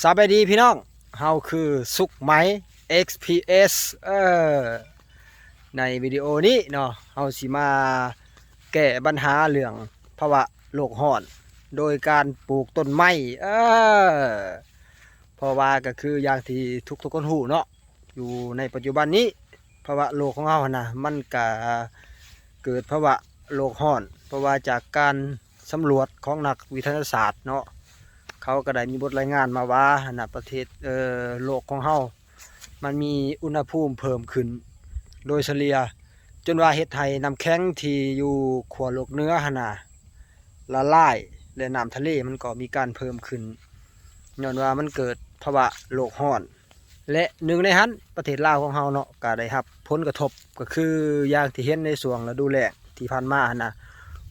สบายดีพี่น้องเฮาคือสุขไหม XPS ในวิดีโอนี้เนาะเฮาสิมาแก้ปัญหาเรื่องภาวะโลกร้อน โดยการปลูกต้นไม้เพราะว่าก็คืออย่างที่ทุกคนรู้เนาะอยู่ในปัจจุบันนี้ภาวะโลกของเฮานะมันก็เกิดภาวะโลกร้อน เพราะว่าจากการสำรวจของนักวิทยาศาสตร์เนาะเขาก็ได้มีบทรายงานมาว่าณประเทศโลกของเฮามันมีอุณหภูมิเพิ่มขึ้นโดยเฉลี่ยจนว่าเฮ็ดให้น้ำแข็งที่อยู่ขั้วโลกเหนือหั่นน่ะละลายและน้ำทะเลมันก็มีการเพิ่มขึ้นย้อนว่ามันเกิดภาวะโลกร้อน และหนึ่งในนั้นประเทศลาวของเฮาเนาะก็ได้รับผลกระทบก็คืออย่างที่เห็นในช่วงฤดูแล้งที่ผ่านมาหั่นน่ะ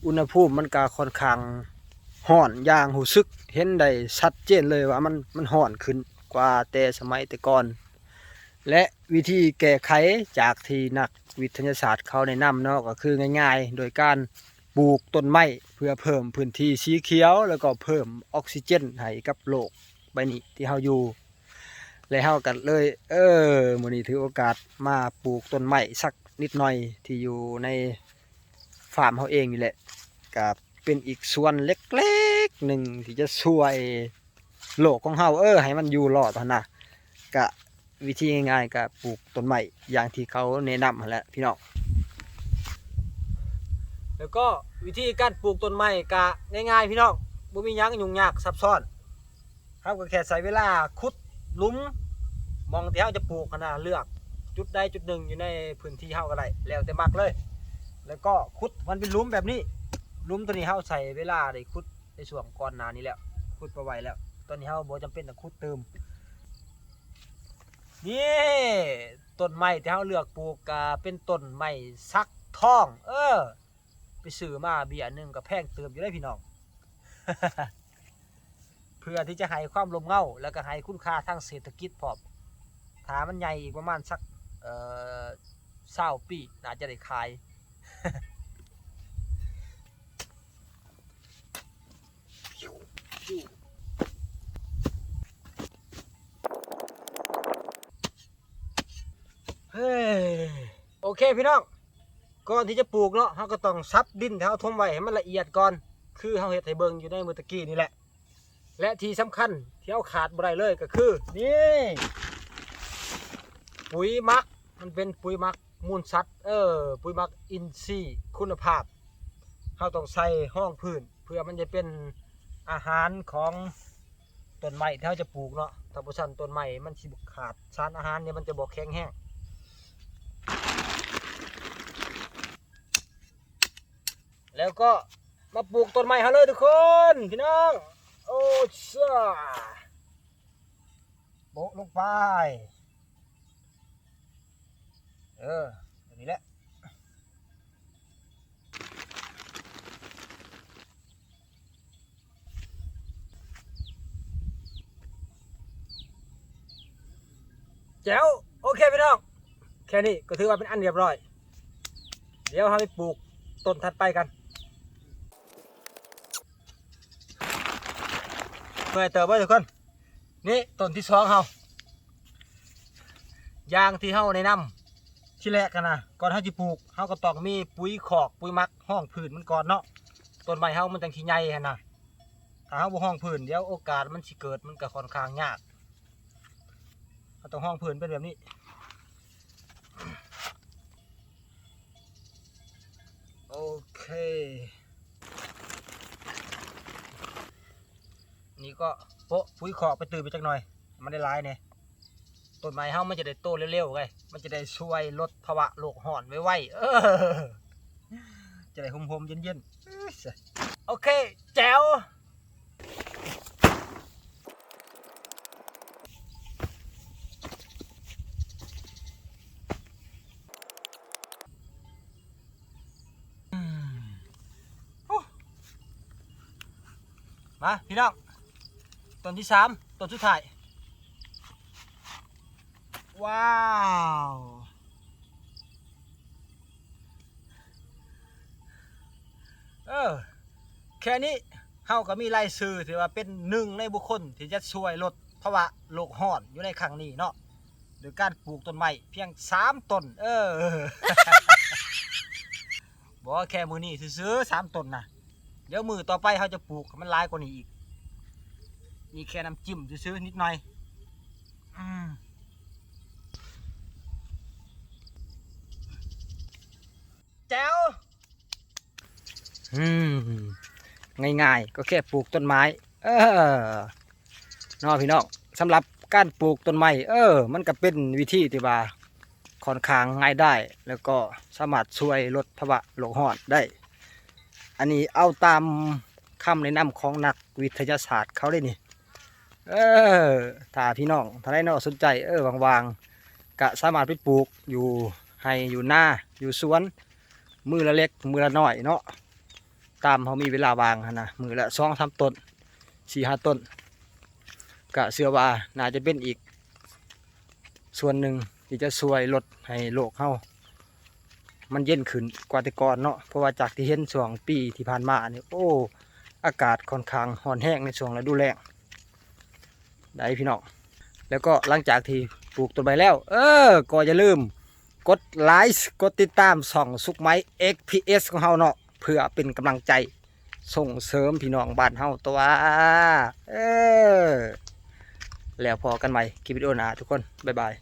อุณหภูมิมันก็ค่อนข้างร้อนอย่างรู้สึกเห็นได้ชัดเจนเลยว่ามันร้อนขึ้นกว่าแต่สมัยแต่ก่อนและวิธีแก้ไขจากที่นักวิทยาศาสตร์เขาแนะนำเนาะก็คือง่ายๆโดยการปลูกต้นไม้เพื่อเพิ่มพื้นที่สีเขียวแล้วก็เพิ่มออกซิเจนให้กับโลกใบนี้ที่เฮาอยู่และเฮาก็เลยมื้อนี้ถือโอกาสมาปลูกต้นไม้สักนิดหน่อยที่อยู่ในฟาร์มเฮาเองนี่แหละก็เป็นอีกส่วนเล็กๆหนึ่งที่จะช่วยโลกของเฮาให้มันอยู่รอดหั่นน่ะก็วิธีง่ายๆก็ปลูกต้นไม้อย่างที่เขาแนะนำหั่นแหละพี่น้องแล้วก็วิธีการปลูกต้นไม้ก็ง่ายๆพี่น้องบ่มีหยังยุ่งยากซับซ้อนเฮาก็แค่ใช้เวลาขุดหลุมมองที่เฮาจะปลูกหั่นน่ะเลือกจุดใดจุดหนึ่งอยู่ในพื้นที่เฮาก็ได้แล้วแต่มักเลยแล้วก็ขุดมันเป็นหลุมแบบนี้หลุมตัวนี้เฮาใช้เวลาได้ขุดในช่วงก่อนหน้านี้แล้วขุดไปไว้แล้วตอนนี้เฮาบ่จำเป็นต้องขุดเติมนี่ต้นไม้ที่เฮาเลือกปลูกก็เป็นต้นไม้สักทองไปซื้อมาเบี้ยนึงก็แพงเติมอยู่ได้พี่น้อง เพื่อที่จะให้ความลมเงาแล้วก็ให้คุณค่าทางเศรษฐกิจพร้อมถ้ามันใหญ่อีกประมาณสัก20 ปีน่าจะได้ขาย เฮ้ยโอเคพี่น้องก่อนที่จะปลูกเนาะเราก็ต้องซับดินที่เราทมไว้ให้มันละเอียดก่อนคือเราเฮ็ดให้เบิ่งอยู่ในมื้อตะกี้นี่แหละและที่สำคัญที่เราขาดบ่ได้เลยก็คือนี่ปุ๋ยหมักมันเป็นปุ๋ยหมักมูลสัตว์ปุ๋ยหมักอินทรีย์คุณภาพเราต้องใส่ห้องพื้นเพื่อมันจะเป็นอาหารของต้นไม้ที่เราจะปลูกเนาะถ้าบ่ซั่นต้นไม้มันสิขาดสารอาหารเนี่ยมันจะบ่แข็งแรงแล้วก็มาปลูกต้นไม้เขาเลยทุกคนพี่น้องโอ้ซ่าโบกลงไปแบบนี้แหละแจ๋วโอเคพี่น้องแค่นี้ก็ถือว่าเป็นอันเรียบร้อยเดี๋ยวเราไปปลูกต้นถัดไปกันเพื่อเติมไว้ทุกคนนี่ต้นที่2เรายางที่เราแนะนำที่แรกกันนะก่อนเราจะปลูกเราก็ต้องมีปุ๋ยคอกปุ๋ยมักห้องพื้นมันก่อนเนาะต้นไม้เรามันจังขี้ใหญ่นะถ้าเราบ่ห้องพื้นเดี๋ยวโอกาสมันสิเกิดมันก็ค่อนข้างยากเราต้องห้องพื้นเป็นแบบนี้โอเคนี่ก็โปะปุ๋ยคอกไปตื่นไปจักหน่อยมันได้หลายเนี่ยต้นไม้เฮามันจะได้โตเร็วๆไงมันจะได้ช่วยลดภาวะโลกร้อนไวๆจะได้ห่มๆเย็นๆโอเคแจ๋วมาพี่น้องต้นที่3ต้นสุดท้ายว้าวแค่นี้เฮาก็มีรายชื่อถือว่าเป็นหนึ่งในบุคคลที่จะช่วยลด ภาวะโลกร้อนอยู่ในครั้งนี้เนาะโดยการปลูกต้นไม้เพียง3ต้นบ่แค่มือนี้ซื้อ3ต้นนะเดี๋ยวมือต่อไปเขาจะปลูกมันหลายกว่านี้อีกนี่แค่น้ำจิ้มซื้อนิดหน่อยแจ๋วง่ายๆก็แค่ปลูกต้นไม้น้องพี่น้องสำหรับการปลูกต้นไม้มันก็เป็นวิธีที่ว่าค่อนข้างง่ายได้แล้วก็สามารถช่วยลดภาวะโลกร้อนได้อันนี้เอาตามคำแนะนำของนักวิทยาศาสตร์เขาได้นี่ถ้าพี่น้องถ้าได้น้องสนใจวางๆก็สามารถไปปลูกอยู่ให้อยู่หน้าอยู่สวนมือละเล็กมือละน้อยเนาะตามเขามีเวลาวางนะมือละ2-3 ต้น4-5 ต้นก็เชื่อว่าน่าจะเป็นอีกส่วนหนึ่งที่จะช่วยลดให้โลกเฮามันเย็นขึ้นกว่าแต่ก่อนเนาะเพราะว่าจากที่เห็นช่วงปีที่ผ่านมาเนี่ยอากาศค่อนข้างร้อนแห้งในช่วงฤดูแล้งได้พี่น้องแล้วก็หลังจากที่ปลูกต้นไม้แล้วก็อย่าลืมกดไลค์กดติดตามส่องสุกไม้ XPS ของเฮาเนาะเพื่อเป็นกำลังใจส่งเสริมพี่น้องบ้านเฮาตัวแล้วพอกันใหม่คลิปวิดีโอหน้าทุกคนบ๊ายบาย